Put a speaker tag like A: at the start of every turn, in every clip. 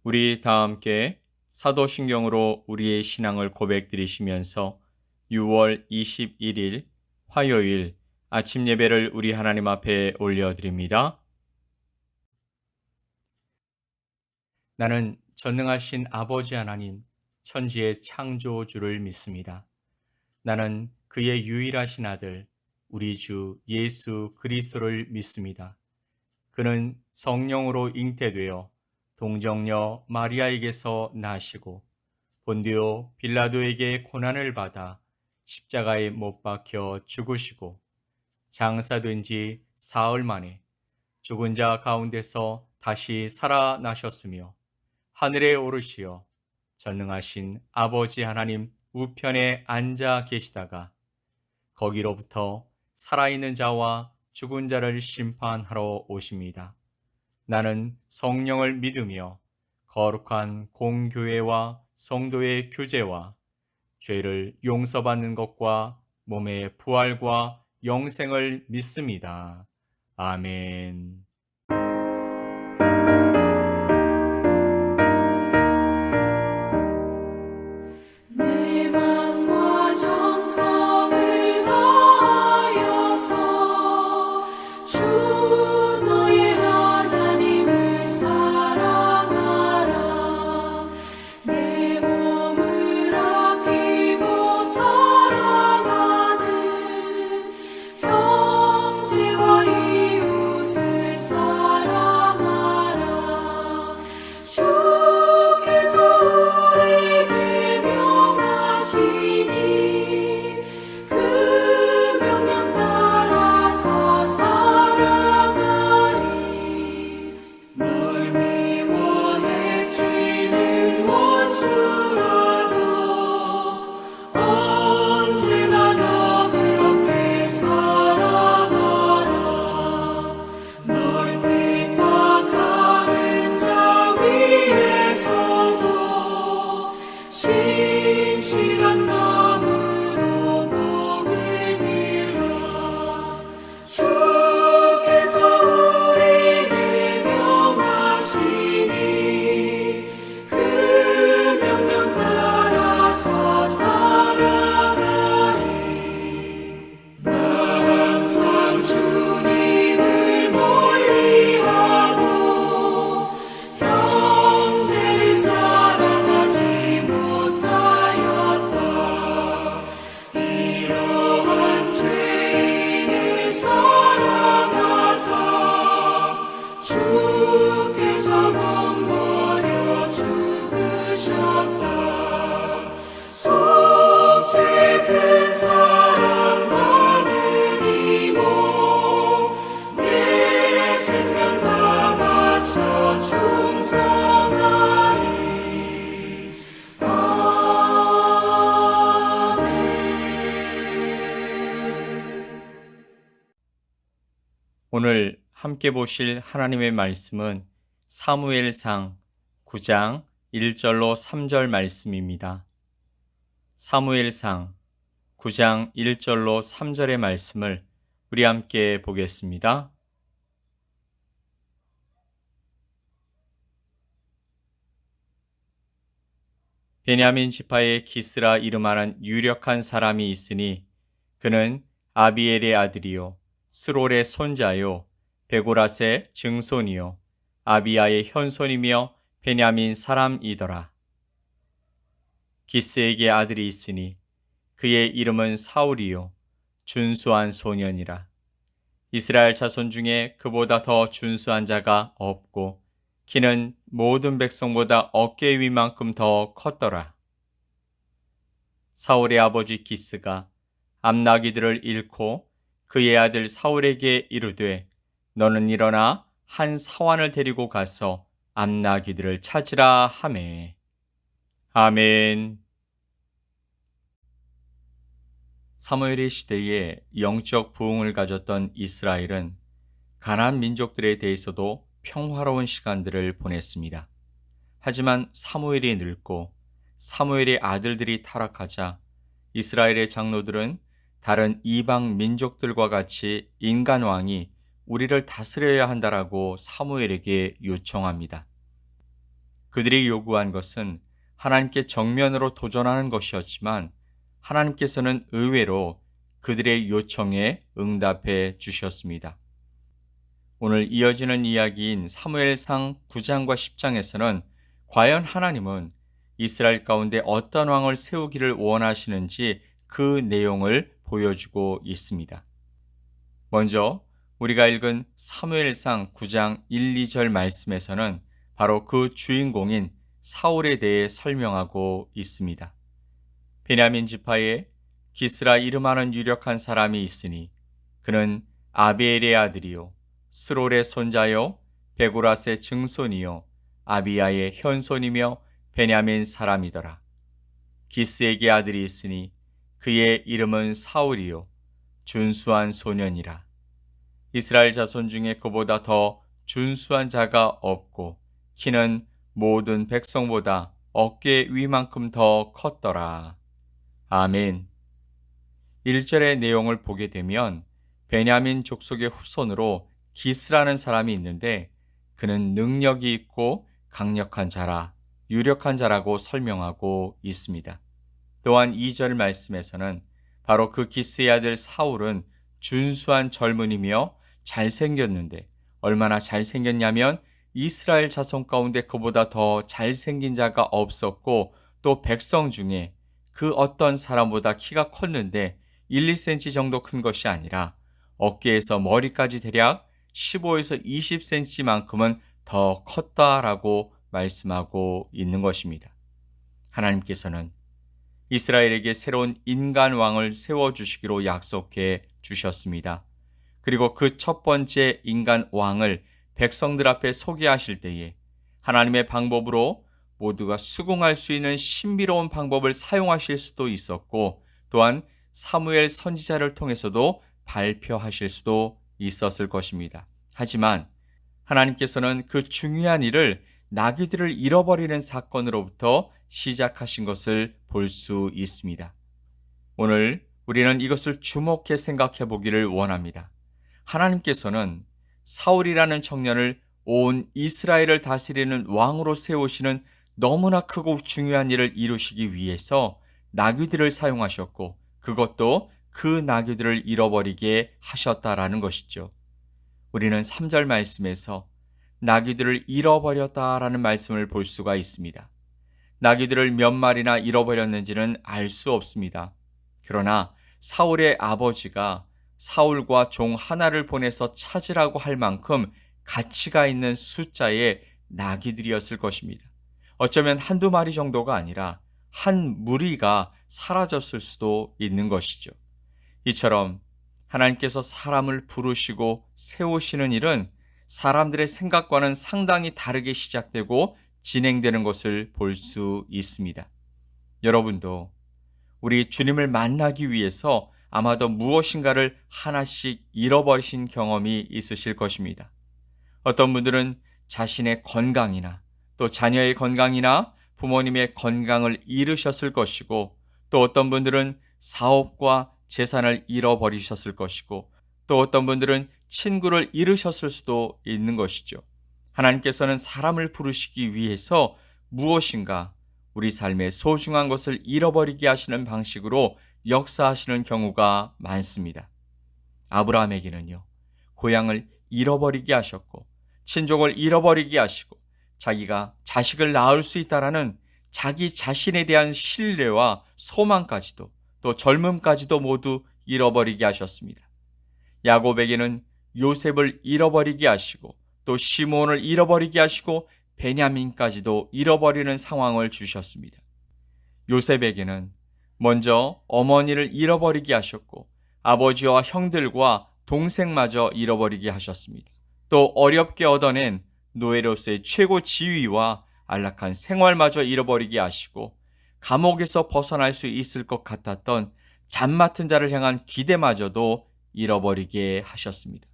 A: 우리 다 함께 사도신경으로 우리의 신앙을 고백드리시면서 6월 21일 화요일 아침 예배를 우리 하나님 앞에 올려드립니다. 나는 전능하신 아버지 하나님, 천지의 창조주를 믿습니다. 나는 그의 유일하신 아들, 우리 주 예수 그리스도를 믿습니다. 그는 성령으로 잉태되어 동정녀 마리아에게서 나시고 본디오 빌라도에게 고난을 받아 십자가에 못 박혀 죽으시고 장사된 지 사흘 만에 죽은 자 가운데서 다시 살아나셨으며 하늘에 오르시어 전능하신 아버지 하나님 우편에 앉아 계시다가 거기로부터 살아있는 자와 죽은 자를 심판하러 오십니다. 나는 성령을 믿으며 거룩한 공교회와 성도의 교제와 죄를 용서받는 것과 몸의 부활과 영생을 믿습니다. 아멘.
B: 내 맘과 정성을 다하여서 주 너의 하나님을 사랑하라. 내 몸을 아끼고 사랑하듯 형제와 이웃을 사랑하라. 주께서 우리에게 명하시니 그 명령 따라서 살아가리. 널 미워해 치는 원수라도 언제나 너그럽게 살아가라. 널 핍박하는 자 위에서도 신실한 마음으로 복을 빌라. 주께서 우리에게 명하시니 그 명령 따라서 살아가리. 나 항상 주님을 멀리하고 형제를 사랑하지 못하였다. 이러한 죄인을 사랑하사 주께서 몸버려 죽으셨다. 속죄 큰 사랑 받은 이모 내 생명 다 바쳐 충성하리. 아멘.
A: 오늘 함께 보실 하나님의 말씀은 사무엘상 9장 1절로 3절 말씀입니다. 사무엘상 9장 1절로 3절의 말씀을 우리 함께 보겠습니다. 베냐민 지파의 기스라 이름하는 유력한 사람이 있으니 그는 아비엘의 아들이요 스롤의 손자요 베고라스의 증손이요 아비야의 현손이며 베냐민 사람이더라. 기스에게 아들이 있으니 그의 이름은 사울이요 준수한 소년이라. 이스라엘 자손 중에 그보다 더 준수한 자가 없고 키는 모든 백성보다 어깨 위만큼 더 컸더라. 사울의 아버지 기스가 암나기들을 잃고 그의 아들 사울에게 이르되 너는 일어나 한 사환을 데리고 가서 암나기들을 찾으라 하매. 아멘. 사무엘의 시대에 영적 부흥을 가졌던 이스라엘은 가나안 민족들에 대해서도 평화로운 시간들을 보냈습니다. 하지만 사무엘이 늙고 사무엘의 아들들이 타락하자 이스라엘의 장로들은 다른 이방 민족들과 같이 인간 왕이 우리를 다스려야 한다라고 사무엘에게 요청합니다. 그들이 요구한 것은 하나님께 정면으로 도전하는 것이었지만 하나님께서는 의외로 그들의 요청에 응답해 주셨습니다. 오늘 이어지는 이야기인 사무엘상 9장과 10장에서는 과연 하나님은 이스라엘 가운데 어떤 왕을 세우기를 원하시는지 그 내용을 보여주고 있습니다. 먼저 우리가 읽은 사무엘상 9장 1, 2절 말씀에서는 바로 그 주인공인 사울에 대해 설명하고 있습니다. 베냐민 지파에 기스라 이름하는 유력한 사람이 있으니 그는 아비엘의 아들이요 스롤의 손자요 베고라스의 증손이요 아비야의 현손이며 베냐민 사람이더라. 기스에게 아들이 있으니 그의 이름은 사울이요 준수한 소년이라. 이스라엘 자손 중에 그보다 더 준수한 자가 없고 키는 모든 백성보다 어깨 위만큼 더 컸더라. 아멘. 1절의 내용을 보게 되면 베냐민 족속의 후손으로 기스라는 사람이 있는데 그는 능력이 있고 강력한 자라, 유력한 자라고 설명하고 있습니다. 또한 2절 말씀에서는 바로 그 기스의 아들 사울은 준수한 젊은이며 잘생겼는데 얼마나 잘생겼냐면 이스라엘 자손 가운데 그보다 더 잘생긴 자가 없었고 또 백성 중에 그 어떤 사람보다 키가 컸는데 1, 2cm 정도 큰 것이 아니라 어깨에서 머리까지 대략 15에서 20cm만큼은 더 컸다라고 말씀하고 있는 것입니다. 하나님께서는 이스라엘에게 새로운 인간 왕을 세워주시기로 약속해 주셨습니다. 그리고 그 첫 번째 인간 왕을 백성들 앞에 소개하실 때에 하나님의 방법으로 모두가 수긍할 수 있는 신비로운 방법을 사용하실 수도 있었고 또한 사무엘 선지자를 통해서도 발표하실 수도 있었을 것입니다. 하지만 하나님께서는 그 중요한 일을 나귀들을 잃어버리는 사건으로부터 시작하신 것을 볼 수 있습니다. 오늘 우리는 이것을 주목해 생각해 보기를 원합니다. 하나님께서는 사울이라는 청년을 온 이스라엘을 다스리는 왕으로 세우시는 너무나 크고 중요한 일을 이루시기 위해서 나귀들을 사용하셨고 그것도 그 나귀들을 잃어버리게 하셨다라는 것이죠. 우리는 3절 말씀에서 나귀들을 잃어버렸다라는 말씀을 볼 수가 있습니다. 나귀들을 몇 마리나 잃어버렸는지는 알 수 없습니다. 그러나 사울의 아버지가 사울과 종 하나를 보내서 찾으라고 할 만큼 가치가 있는 숫자의 나귀들이었을 것입니다. 어쩌면 한두 마리 정도가 아니라 한 무리가 사라졌을 수도 있는 것이죠. 이처럼 하나님께서 사람을 부르시고 세우시는 일은 사람들의 생각과는 상당히 다르게 시작되고 진행되는 것을 볼 수 있습니다. 여러분도 우리 주님을 만나기 위해서 아마도 무엇인가를 하나씩 잃어버리신 경험이 있으실 것입니다. 어떤 분들은 자신의 건강이나 또 자녀의 건강이나 부모님의 건강을 잃으셨을 것이고 또 어떤 분들은 사업과 재산을 잃어버리셨을 것이고 또 어떤 분들은 친구를 잃으셨을 수도 있는 것이죠. 하나님께서는 사람을 부르시기 위해서 무엇인가 우리 삶의 소중한 것을 잃어버리게 하시는 방식으로 역사하시는 경우가 많습니다. 아브라함에게는요, 고향을 잃어버리게 하셨고 친족을 잃어버리게 하시고 자기가 자식을 낳을 수 있다라는 자기 자신에 대한 신뢰와 소망까지도 또 젊음까지도 모두 잃어버리게 하셨습니다. 야곱에게는 요셉을 잃어버리게 하시고 또 시므온을 잃어버리게 하시고 베냐민까지도 잃어버리는 상황을 주셨습니다. 요셉에게는 먼저 어머니를 잃어버리게 하셨고 아버지와 형들과 동생마저 잃어버리게 하셨습니다. 또 어렵게 얻어낸 노예로서의 최고 지위와 안락한 생활마저 잃어버리게 하시고 감옥에서 벗어날 수 있을 것 같았던 잠 맡은 자를 향한 기대마저도 잃어버리게 하셨습니다.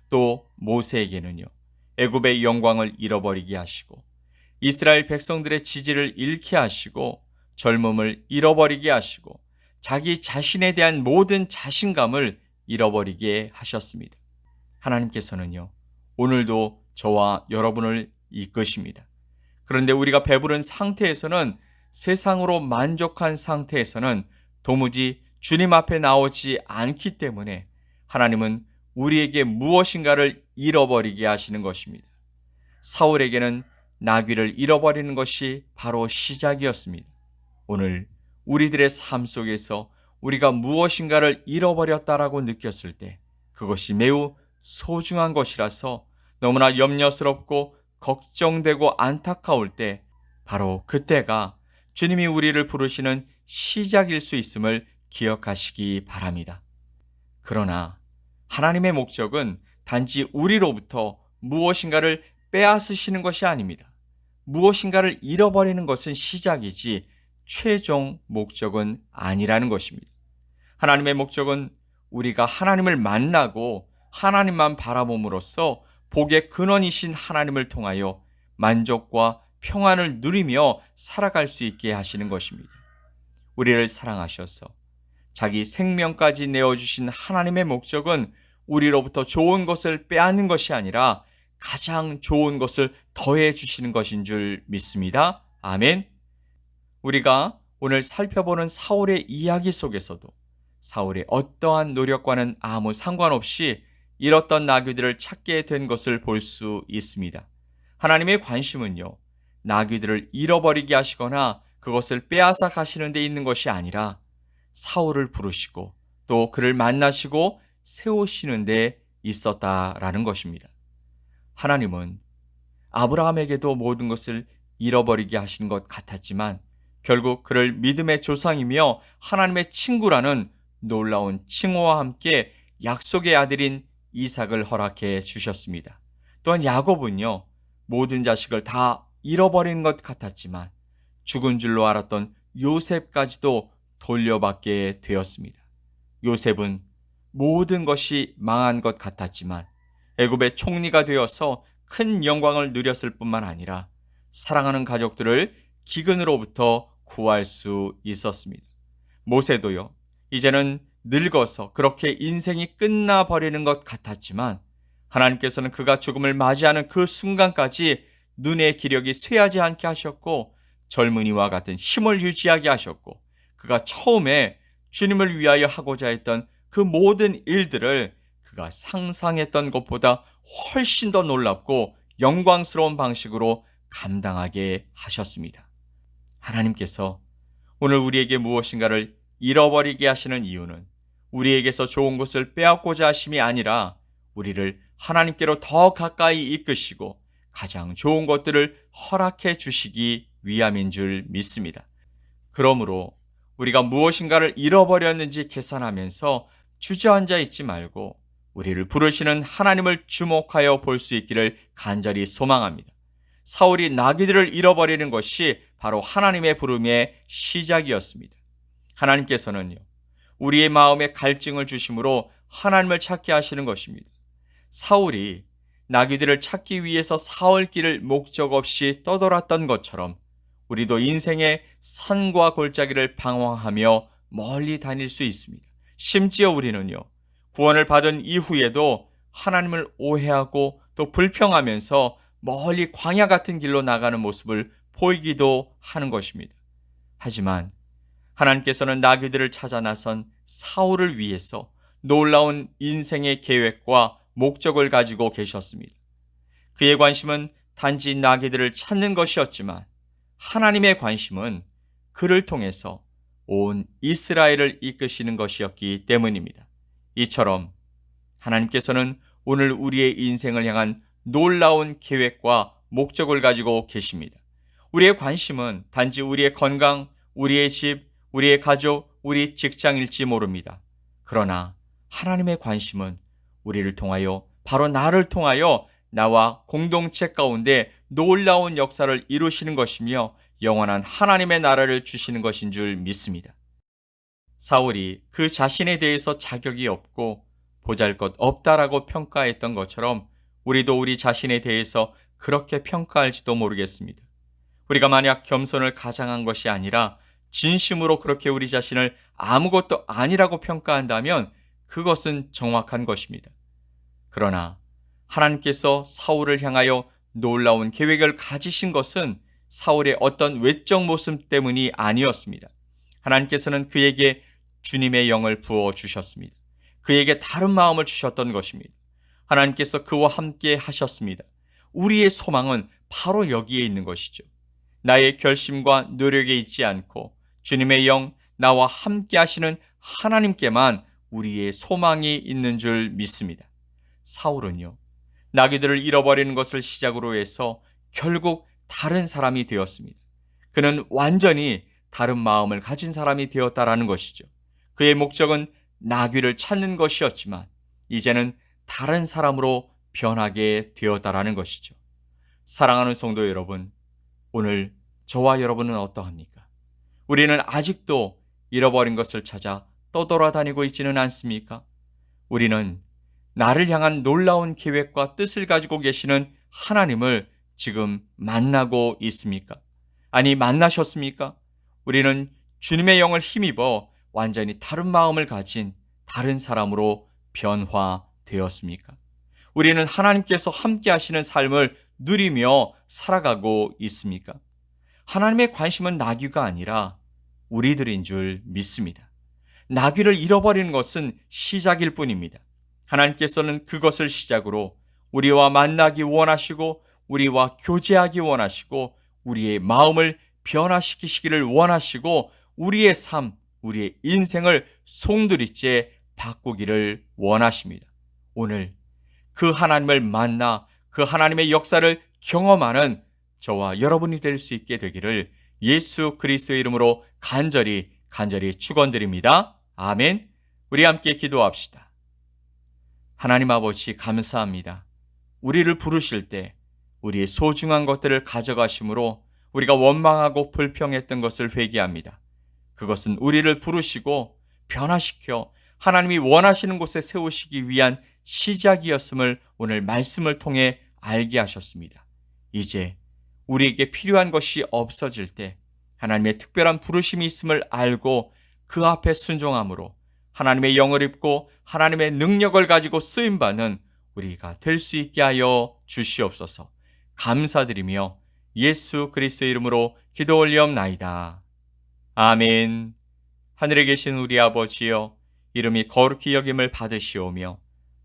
A: 또 모세에게는요, 애굽의 영광을 잃어버리게 하시고 이스라엘 백성들의 지지를 잃게 하시고 젊음을 잃어버리게 하시고 자기 자신에 대한 모든 자신감을 잃어버리게 하셨습니다. 하나님께서는요, 오늘도 저와 여러분을 이끄십니다. 그런데 우리가 배부른 상태에서는, 세상으로 만족한 상태에서는 도무지 주님 앞에 나오지 않기 때문에 하나님은 우리에게 무엇인가를 잃어버리게 하시는 것입니다. 사울에게는 나귀를 잃어버리는 것이 바로 시작이었습니다. 오늘 우리들의 삶 속에서 우리가 무엇인가를 잃어버렸다라고 느꼈을 때 그것이 매우 소중한 것이라서 너무나 염려스럽고 걱정되고 안타까울 때 바로 그때가 주님이 우리를 부르시는 시작일 수 있음을 기억하시기 바랍니다. 그러나 하나님의 목적은 단지 우리로부터 무엇인가를 빼앗으시는 것이 아닙니다. 무엇인가를 잃어버리는 것은 시작이지 최종 목적은 아니라는 것입니다. 하나님의 목적은 우리가 하나님을 만나고 하나님만 바라봄으로써 복의 근원이신 하나님을 통하여 만족과 평안을 누리며 살아갈 수 있게 하시는 것입니다. 우리를 사랑하셔서 자기 생명까지 내어주신 하나님의 목적은 우리로부터 좋은 것을 빼앗는 것이 아니라 가장 좋은 것을 더해 주시는 것인 줄 믿습니다. 아멘. 우리가 오늘 살펴보는 사울의 이야기 속에서도 사울의 어떠한 노력과는 아무 상관없이 잃었던 나귀들을 찾게 된 것을 볼 수 있습니다. 하나님의 관심은요, 나귀들을 잃어버리게 하시거나 그것을 빼앗아 가시는 데 있는 것이 아니라 사울을 부르시고 또 그를 만나시고 세우시는 데 있었다라는 것입니다. 하나님은 아브라함에게도 모든 것을 잃어버리게 하신 것 같았지만 결국 그를 믿음의 조상이며 하나님의 친구라는 놀라운 칭호와 함께 약속의 아들인 이삭을 허락해 주셨습니다. 또한 야곱은요, 모든 자식을 다 잃어버린 것 같았지만 죽은 줄로 알았던 요셉까지도 돌려받게 되었습니다. 요셉은 모든 것이 망한 것 같았지만 애굽의 총리가 되어서 큰 영광을 누렸을 뿐만 아니라 사랑하는 가족들을 기근으로부터 구할 수 있었습니다. 모세도요, 이제는 늙어서 그렇게 인생이 끝나버리는 것 같았지만 하나님께서는 그가 죽음을 맞이하는 그 순간까지 눈의 기력이 쇠하지 않게 하셨고 젊은이와 같은 힘을 유지하게 하셨고 그가 처음에 주님을 위하여 하고자 했던 그 모든 일들을 그가 상상했던 것보다 훨씬 더 놀랍고 영광스러운 방식으로 감당하게 하셨습니다. 하나님께서 오늘 우리에게 무엇인가를 잃어버리게 하시는 이유는 우리에게서 좋은 것을 빼앗고자 하심이 아니라 우리를 하나님께로 더 가까이 이끄시고 가장 좋은 것들을 허락해 주시기 위함인 줄 믿습니다. 그러므로 우리가 무엇인가를 잃어버렸는지 계산하면서 주저앉아 있지 말고 우리를 부르시는 하나님을 주목하여 볼 수 있기를 간절히 소망합니다. 사울이 나귀들을 잃어버리는 것이 바로 하나님의 부름의 시작이었습니다. 하나님께서는요, 우리의 마음에 갈증을 주심으로 하나님을 찾게 하시는 것입니다. 사울이 나귀들을 찾기 위해서 사흘길을 목적 없이 떠돌았던 것처럼 우리도 인생의 산과 골짜기를 방황하며 멀리 다닐 수 있습니다. 심지어 우리는요, 구원을 받은 이후에도 하나님을 오해하고 또 불평하면서 멀리 광야 같은 길로 나가는 모습을 보이기도 하는 것입니다. 하지만 하나님께서는 나귀들을 찾아 나선 사울을 위해서 놀라운 인생의 계획과 목적을 가지고 계셨습니다. 그의 관심은 단지 나귀들을 찾는 것이었지만 하나님의 관심은 그를 통해서 온 이스라엘을 이끄시는 것이었기 때문입니다. 이처럼 하나님께서는 오늘 우리의 인생을 향한 놀라운 계획과 목적을 가지고 계십니다. 우리의 관심은 단지 우리의 건강, 우리의 집, 우리의 가족, 우리 직장일지 모릅니다. 그러나 하나님의 관심은 우리를 통하여, 바로 나를 통하여 나와 공동체 가운데 놀라운 역사를 이루시는 것이며 영원한 하나님의 나라를 주시는 것인 줄 믿습니다. 사울이 그 자신에 대해서 자격이 없고 보잘것없다라고 평가했던 것처럼 우리도 우리 자신에 대해서 그렇게 평가할지도 모르겠습니다. 우리가 만약 겸손을 가장한 것이 아니라 진심으로 그렇게 우리 자신을 아무것도 아니라고 평가한다면 그것은 정확한 것입니다. 그러나 하나님께서 사울을 향하여 놀라운 계획을 가지신 것은 사울의 어떤 외적 모습 때문이 아니었습니다. 하나님께서는 그에게 주님의 영을 부어 주셨습니다. 그에게 다른 마음을 주셨던 것입니다. 하나님께서 그와 함께 하셨습니다. 우리의 소망은 바로 여기에 있는 것이죠. 나의 결심과 노력에 있지 않고 주님의 영, 나와 함께 하시는 하나님께만 우리의 소망이 있는 줄 믿습니다. 사울은요, 나귀들을 잃어버리는 것을 시작으로 해서 결국 다른 사람이 되었습니다. 그는 완전히 다른 마음을 가진 사람이 되었다라는 것이죠. 그의 목적은 나귀를 찾는 것이었지만 이제는 다른 사람으로 변하게 되었다라는 것이죠. 사랑하는 성도 여러분, 오늘 저와 여러분은 어떠합니까? 우리는 아직도 잃어버린 것을 찾아 떠돌아다니고 있지는 않습니까? 우리는 나를 향한 놀라운 계획과 뜻을 가지고 계시는 하나님을 지금 만나고 있습니까? 아니, 만나셨습니까? 우리는 주님의 영을 힘입어 완전히 다른 마음을 가진 다른 사람으로 변화되었습니까? 우리는 하나님께서 함께 하시는 삶을 누리며 살아가고 있습니까? 하나님의 관심은 나귀가 아니라 우리들인 줄 믿습니다. 나귀를 잃어버리는 것은 시작일 뿐입니다. 하나님께서는 그것을 시작으로 우리와 만나기 원하시고 우리와 교제하기 원하시고 우리의 마음을 변화시키시기를 원하시고 우리의 삶, 우리의 인생을 송두리째 바꾸기를 원하십니다. 오늘 그 하나님을 만나 그 하나님의 역사를 경험하는 저와 여러분이 될 수 있게 되기를 예수 그리스도의 이름으로 간절히 축원드립니다. 아멘. 우리 함께 기도합시다. 하나님 아버지, 감사합니다. 우리를 부르실 때 우리의 소중한 것들을 가져가심으로 우리가 원망하고 불평했던 것을 회개합니다. 그것은 우리를 부르시고 변화시켜 하나님이 원하시는 곳에 세우시기 위한 시작이었음을 오늘 말씀을 통해 알게 하셨습니다. 이제 우리에게 필요한 것이 없어질 때 하나님의 특별한 부르심이 있음을 알고 그 앞에 순종함으로 하나님의 영을 입고 하나님의 능력을 가지고 쓰임받는 우리가 될 수 있게 하여 주시옵소서. 감사드리며 예수 그리스도의 이름으로 기도 올리옵나이다. 아멘. 하늘에 계신 우리 아버지여, 이름이 거룩히 여김을 받으시오며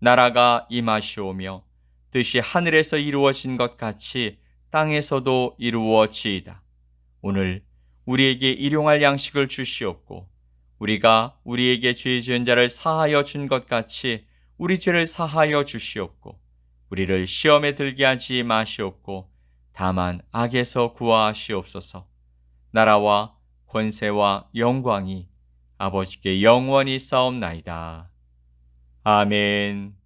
A: 나라가 임하시오며 뜻이 하늘에서 이루어진 것 같이 땅에서도 이루어지이다. 오늘 우리에게 일용할 양식을 주시옵고 우리가 우리에게 죄 지은 자를 사하여 준 것 같이 우리 죄를 사하여 주시옵고 우리를 시험에 들게 하지 마시옵고 다만 악에서 구하시옵소서. 나라와 권세와 영광이 아버지께 영원히 싸움나이다. 아멘.